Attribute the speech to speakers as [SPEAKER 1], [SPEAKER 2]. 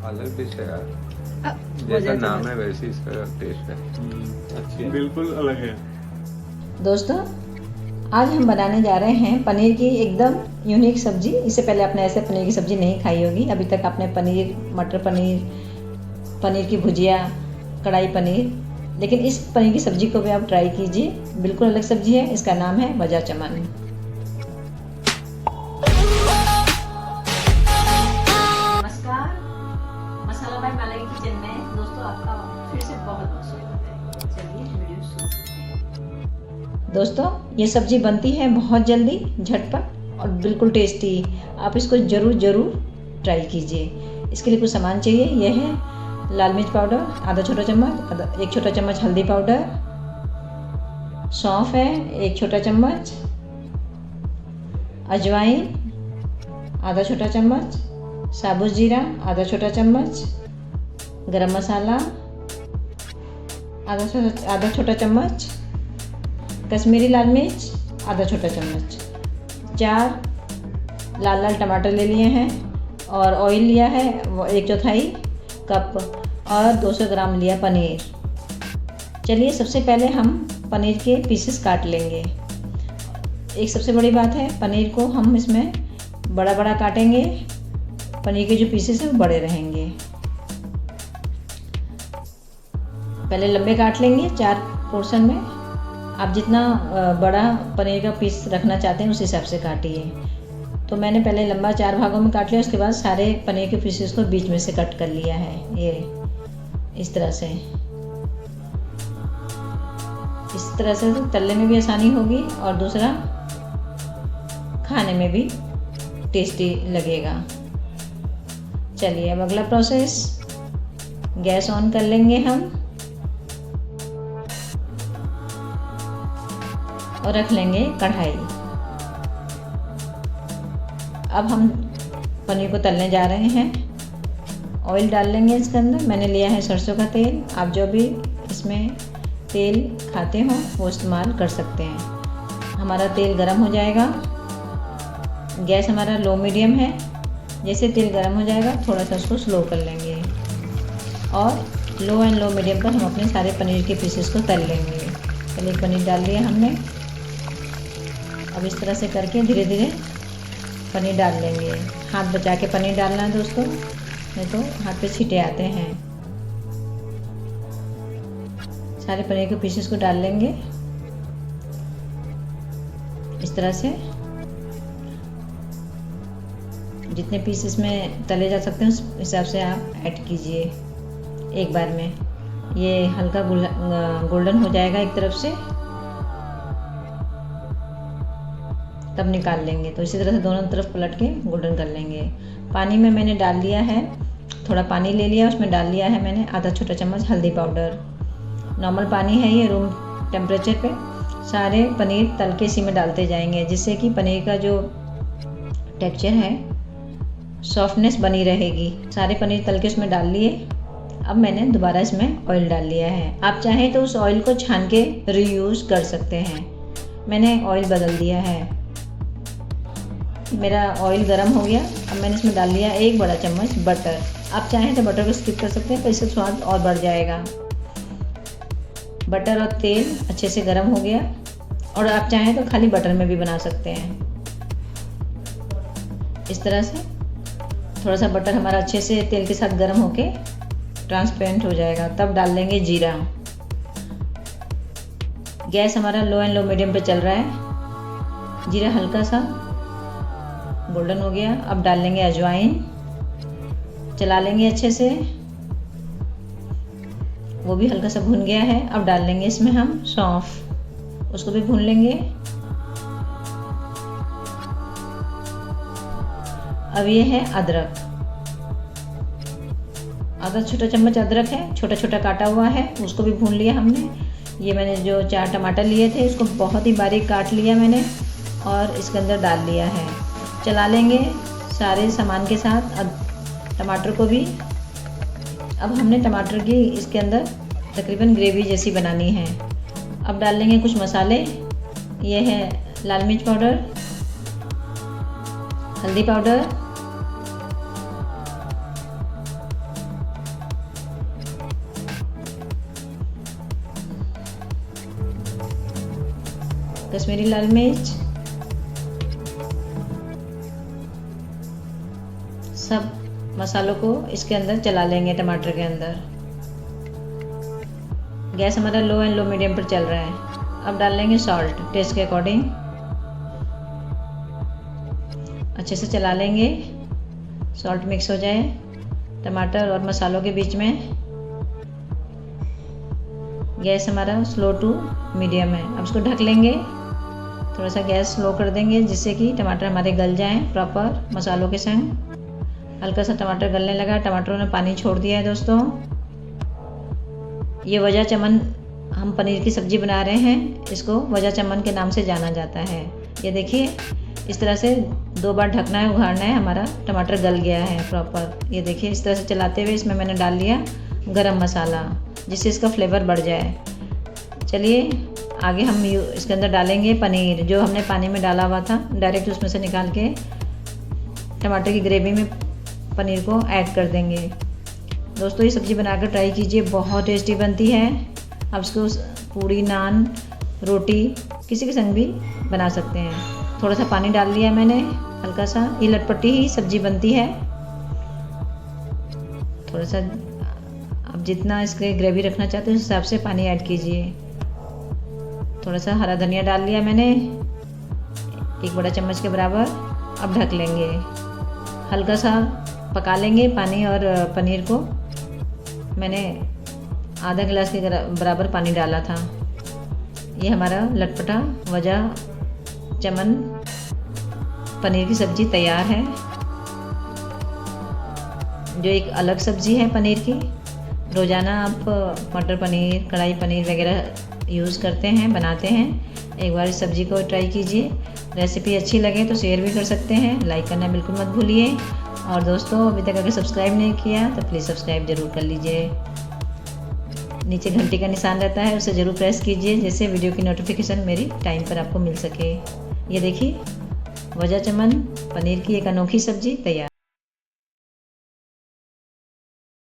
[SPEAKER 1] अलग डिश है यार,
[SPEAKER 2] हो
[SPEAKER 1] जैसा
[SPEAKER 2] जाए
[SPEAKER 1] नाम है वैसे ही इसका टेस्ट है।
[SPEAKER 3] अच्छी है।
[SPEAKER 4] बिल्कुल अलग है।
[SPEAKER 2] दोस्तों, आज हम बनाने जा रहे हैं पनीर की एकदम यूनिक सब्जी। इससे पहले आपने ऐसे पनीर की सब्जी नहीं खाई होगी। अभी तक आपने पनीर, मटर पनीर, पनीर की भुजिया, कढ़ाई पनीर, लेकिन इस पनीर की सब्जी को भी आप ट्राई कीजिए। बिल्कुल अलग सब्जी है। इसका नाम है वजा चमन। नमस्कार, मसाला बाय मालाई किचन में दोस्तों आपका फिर से बहुत स्वागत है। चलिए वीडियो शुरू करते हैं। दोस्तों, ये सब्जी बनती है बहुत जल्दी, झटपट और बिल्कुल टेस्टी। आप इसको ज़रूर ट्राई कीजिए। इसके लिए कुछ सामान चाहिए। यह है लाल मिर्च पाउडर आधा छोटा चम्मच, 1 छोटा चम्मच हल्दी पाउडर, सौंफ है 1 छोटा चम्मच, अजवाइन आधा छोटा चम्मच, साबुत जीरा आधा छोटा चम्मच, गरम मसाला आधा छोटा चम्मच, कश्मीरी लाल मिर्च आधा छोटा चम्मच, 4 लाल टमाटर ले लिए हैं और ऑयल लिया है 1/4 कप और 200 ग्राम लिया पनीर। चलिए सबसे पहले हम पनीर के पीसेस काट लेंगे। एक सबसे बड़ी बात है, पनीर को हम इसमें बड़ा काटेंगे। पनीर के जो पीसेस हैं वो बड़े रहेंगे। पहले लंबे काट लेंगे 4 पोर्शन में। आप जितना बड़ा पनीर का पीस रखना चाहते हैं उस हिसाब से काटिए। तो मैंने पहले लंबा 4 भागों में काट लिया। उसके बाद सारे पनीर के पीसेस को बीच में से कट कर लिया है। ये इस तरह से तो तलने में भी आसानी होगी और दूसरा खाने में भी टेस्टी लगेगा। चलिए अब अगला प्रोसेस, गैस ऑन कर लेंगे हम और रख लेंगे कढ़ाई। अब हम पनीर को तलने जा रहे हैं। ऑयल डाल लेंगे इसके अंदर। मैंने लिया है सरसों का तेल। आप जो भी इसमें तेल खाते हो वो इस्तेमाल कर सकते हैं। हमारा तेल गरम हो जाएगा। गैस हमारा लो मीडियम है। जैसे तेल गरम हो जाएगा थोड़ा सा उसको स्लो कर लेंगे और लो एंड लो मीडियम पर हम अपने सारे पनीर के पीसेस को तल लेंगे। पहले पनीर डाल दिया हमने। अब इस तरह से करके धीरे धीरे पनीर डाल लेंगे। हाथ बचा के पनीर डालना है दोस्तों, नहीं तो हाथ पे छींटे आते हैं। सारे पनीर के पीसेस को डाल लेंगे इस तरह से। जितने पीसेस में तले जा सकते हैं उस हिसाब से आप ऐड कीजिए एक बार में। ये हल्का गोल्डन हो जाएगा एक तरफ से, तब निकाल लेंगे। तो इसी तरह से दोनों तरफ पलट के गोल्डन कर लेंगे। पानी में मैंने डाल दिया है, थोड़ा पानी ले लिया, उसमें डाल लिया है मैंने आधा छोटा चम्मच हल्दी पाउडर। नॉर्मल पानी है ये, रूम टेम्परेचर पे। सारे पनीर तल के इसी में डालते जाएंगे जिससे कि पनीर का जो टेक्सचर है, सॉफ्टनेस बनी रहेगी। सारे पनीर तल के उसमें डाल लिए। अब मैंने दोबारा इसमें ऑयल डाल लिया है। आप चाहें तो उस ऑयल को छान के रीयूज़ कर सकते हैं। मैंने ऑयल बदल दिया है। मेरा ऑयल गर्म हो गया। अब मैंने इसमें डाल लिया 1 बड़ा चम्मच बटर। आप चाहें तो बटर को स्किप कर सकते हैं, तो इससे स्वाद और बढ़ जाएगा। बटर और तेल अच्छे से गर्म हो गया और आप चाहें तो खाली बटर में भी बना सकते हैं। इस तरह से थोड़ा सा बटर हमारा अच्छे से तेल के साथ गर्म होके ट्रांसपेरेंट हो जाएगा। तब डाल लेंगे जीरा। गैस हमारा लो एंड लो मीडियम पे चल रहा है। जीरा हल्का सा गोल्डन हो गया। अब डाल लेंगे अजवाइन। चला लेंगे अच्छे से, वो भी हल्का सा भुन गया है। अब डाल लेंगे इसमें हम सौंफ, उसको भी भून लेंगे। अब ये है अदरक, आधा छोटा चम्मच अदरक है, छोटा छोटा काटा हुआ है, उसको भी भून लिया हमने। ये मैंने जो 4 टमाटर लिए थे उसको बहुत ही बारीक काट लिया मैंने और इसके अंदर डाल लिया है। चला लेंगे सारे सामान के साथ टमाटर को भी। अब हमने टमाटर की इसके अंदर तकरीबन ग्रेवी जैसी बनानी है। अब डाल लेंगे कुछ मसाले। ये है लाल मिर्च पाउडर, हल्दी पाउडर, कश्मीरी लाल मिर्च, सब मसालों को इसके अंदर चला लेंगे, टमाटर के अंदर। गैस हमारा लो एंड लो मीडियम पर चल रहा है। अब डाल लेंगे सॉल्ट टेस्ट के अकॉर्डिंग। अच्छे से चला लेंगे, सॉल्ट मिक्स हो जाए टमाटर और मसालों के बीच में। गैस हमारा स्लो टू मीडियम है। अब इसको ढक लेंगे, थोड़ा सा गैस स्लो कर देंगे जिससे कि टमाटर हमारे गल जाएं प्रॉपर मसालों के संग। हल्का सा टमाटर गलने लगा, टमाटरों ने पानी छोड़ दिया है दोस्तों। ये वजह चमन हम पनीर की सब्ज़ी बना रहे हैं, इसको वजह चमन के नाम से जाना जाता है। ये देखिए इस तरह से 2 बार ढकना है, उघाड़ना है, हमारा टमाटर गल गया है प्रॉपर। ये देखिए इस तरह से चलाते हुए इसमें मैंने डाल लिया गरम मसाला जिससे इसका फ्लेवर बढ़ जाए। चलिए आगे हम इसके अंदर डालेंगे पनीर जो हमने पानी में डाला हुआ था, डायरेक्ट उसमें से निकाल के टमाटर की ग्रेवी में पनीर को ऐड कर देंगे। दोस्तों ये सब्ज़ी बनाकर ट्राई कीजिए, बहुत टेस्टी बनती है। आप इसको पूड़ी, नान, रोटी किसी के संग भी बना सकते हैं। थोड़ा सा पानी डाल लिया मैंने, हल्का सा। ये लटपटी ही सब्ज़ी बनती है। थोड़ा सा आप जितना इसके ग्रेवी रखना चाहते हैं उस हिसाब से पानी ऐड कीजिए। थोड़ा सा हरा धनिया डाल लिया मैंने, 1 बड़ा चम्मच के बराबर। अब ढक लेंगे, हल्का सा पका लेंगे पानी और पनीर को। मैंने आधा गिलास के बराबर पानी डाला था। ये हमारा लटपटा वजह चमन पनीर की सब्ज़ी तैयार है, जो एक अलग सब्ज़ी है पनीर की। रोज़ाना आप मटर पनीर, कढ़ाई पनीर वगैरह यूज़ करते हैं, बनाते हैं। एक बार इस सब्ज़ी को ट्राई कीजिए। रेसिपी अच्छी लगे तो शेयर भी कर सकते हैं, लाइक करना बिल्कुल मत भूलिए। और दोस्तों अभी तक अगर सब्सक्राइब नहीं किया तो प्लीज़ सब्सक्राइब ज़रूर कर लीजिए। नीचे घंटी का निशान रहता है, उसे ज़रूर प्रेस कीजिए जिससे वीडियो की नोटिफिकेशन मेरी टाइम पर आपको मिल सके। ये देखिए वजह चमन पनीर की एक अनोखी सब्ज़ी तैयार।